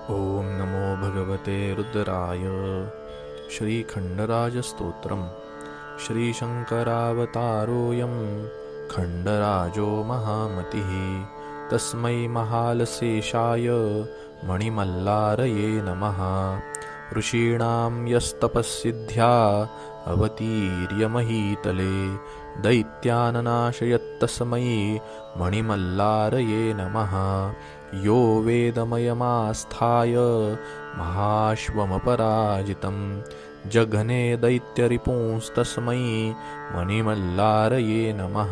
ॐ नमो भगवते रुद्राय। श्रीखण्डराजस्तोत्रम्। श्रीशङ्करावतारोऽयं खण्डराजो महामतिः। तस्मै महालशेषाय मणिमल्लारये नमः। ऋषीणां यस्तपःसिद्ध्या अवतीर्य महीतले दैत्याननाशयत्तस्मै मणिमल्लारये नमः। यो वेदमयमास्थाय महाश्वमपराजितं जघने दैत्यरिपुंस्तस्मै मणिमल्लारये नमः।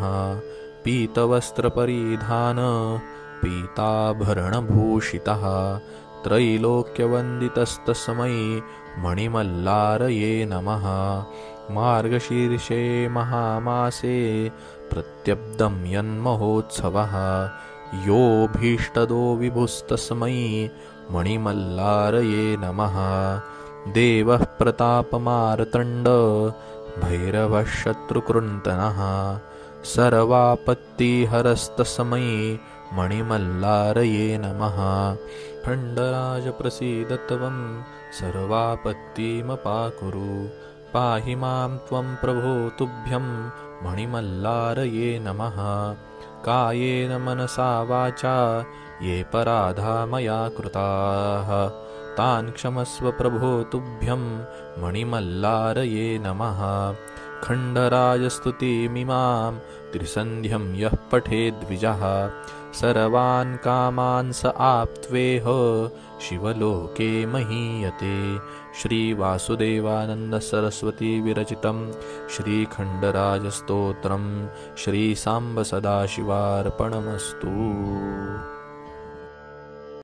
पीतवस्त्रपरिधान पीताभरणभूषितः त्रैलोक्यवन्दितस्तस्मै मणिमल्लारये नमः। मार्गशीर्षे महामासे प्रत्यब्दं यन्महोत्सवः योऽभीष्टदो विभुस्तस्मै मणिमल्लारये नमः। देवः प्रतापमार्तण्ड भैरवः शत्रुकृन्तनः सर्वापत्तिहरस्तस्मै मणिमल्लारये नमः। खण्डराजप्रसीद त्वं सर्वापत्तिमपाकुरु पाहि मां त्वं प्रभो तुभ्यं मणिमल्लारये नमः। कायेन मनसा वाचा ये पराधा मया कृताः तान् क्षमस्व प्रभो तुभ्यं मणिमल्लारये नमः। खण्डराजस्तुतिमिमां त्रिसन्ध्यं यः पठेद्विजः सर्वान् कामान् स आप्त्वेह शिवलोके महीयते। श्रीवासुदेवानन्दसरस्वती विरचितं श्रीखण्डराजस्तोत्रं श्रीसाम्ब सदाशिवार्पणमस्तु।